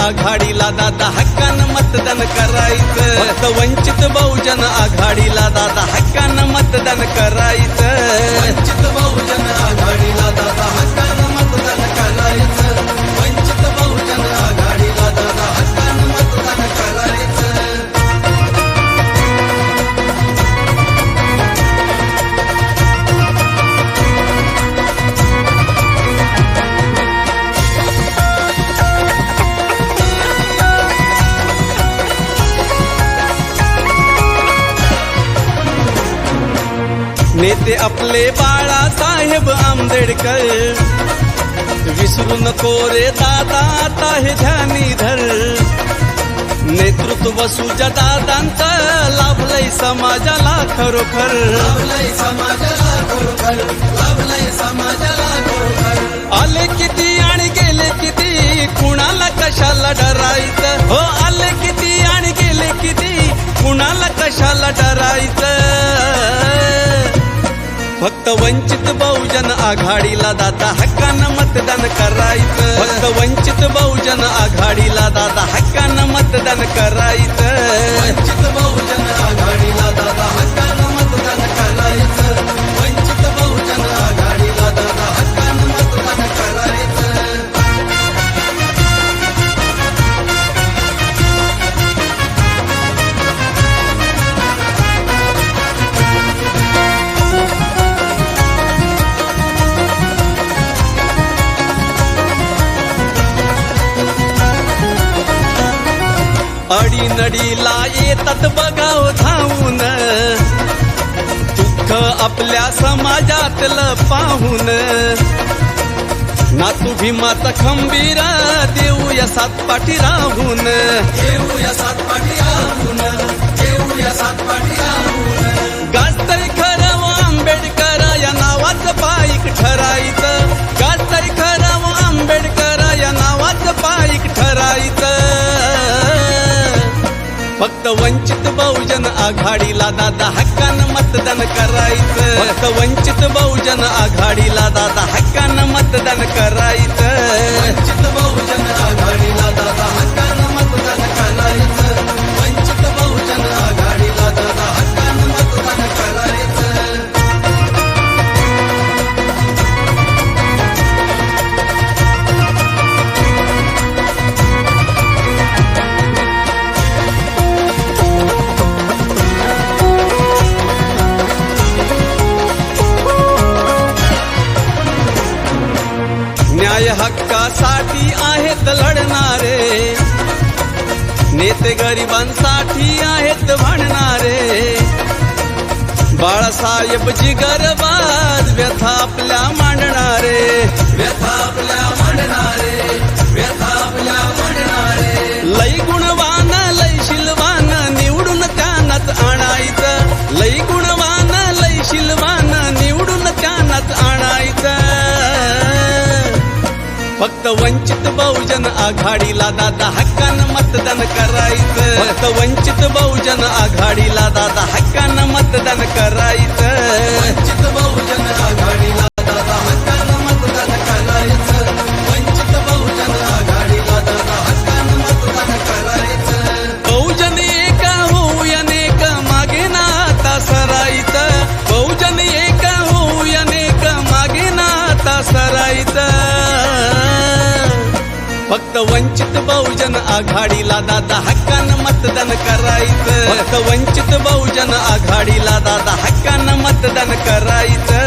आघाडीला दादा हक्कानं मतदान करायचं. फक्त वंचित बहुजन आघाडीला दादा हक्कानं मतदान करायचं. वंचित बहुजन आघाडीला दादा हक्कानं मतदान करायचं. वंचित बहुजन आघाडीला दादा हक्कानं मतदान करायचं. नेते आपले बाळासाहेब आंबेडकर, विसरू नको रे दादा आता हे ध्यानी धर. नेतृत्व सुजा दादांचं लाभलंय समाजाला खरोखर. लाभलंय समाजाला खरोखर. लाभलंय समाजाला खरोखर. आले किती आणि गेले किती कुणाला कशाला डरायचं. हो आले किती आणि गेले किती कुणाला कशाला डरायचं. फक्त वंचित बहुजन आघाडीला दादा हक्कानं मतदान करायचं. फक्त वंचित बहुजन आघाडीला दादा हक्कानं मतदान करायचं. वंचित बहुजन आघाडीला दादा हक्कानं मतदान करायचं. वंचित बहुजन आघाडीला दादा हक्कानं मतदान करायचं. अडीनडीला येतात बघाव धावून, दुःख आपल्या समाजातलं पाहून. नातू भीमाचा खंबीर देऊया सातपाठी राहून. देऊया सातपाठी राहून. देऊया सातपाठी राहून. गाजतरी खरं व आंबेडकर या नावाचं पाईक ठरायचं. गाजतरी खरं व आंबेडकर या नावाचं पाईक ठरायचं. फक्त वंचित बहुजन आघाडीला दादा हक्कानं मतदान करायचं. फक्त वंचित बहुजन आघाडीला दादा हक्कानं मतदान करायचं. वंचित बहुजन आघाडीला दादा हक्कानं मतदान करायचं. वंचित बहुजन आघाडीला दादा हक्कानं मतदान करायचं. न्याय हक्कासाठी आहेत लढणारे, नेते गरिबांसाठी आहेत भांडणारे. बाळासाहेब जिगरबाज व्यथा आपल्या मांडणारे. व्यथा आपल्या मांडणारे. व्यथा आपल्या मांडणारे. लई गुणवान लई शिलवान निवडून त्यांनाच आणायचं. लई गुणवान लई शिलवान निवडून त्यांनाच आणायचं. फक्त वंचित बहुजन आघाडीला दादा हक्कानं मतदान करायचं. फक्त वंचित बहुजन आघाडीला दादा हक्कानं मतदान करायचं. वंचित बहुजन आघाडीला दादा हक्कानं मतदान करायचं. वंचित बहुजन आघाडीला दादा हक्कानं मतदान करायचं. बहुजन एका होऊया नेक मागे ना आता सरायचं. बहुजन एका होऊया नेक मागे ना आता सरायचं. फक्त वंचित बहुजन आघाडीला दादा हक्कानं मतदान करायचं. फक्त वंचित बहुजन आघाडीला दादा हक्कानं मतदान करायचं.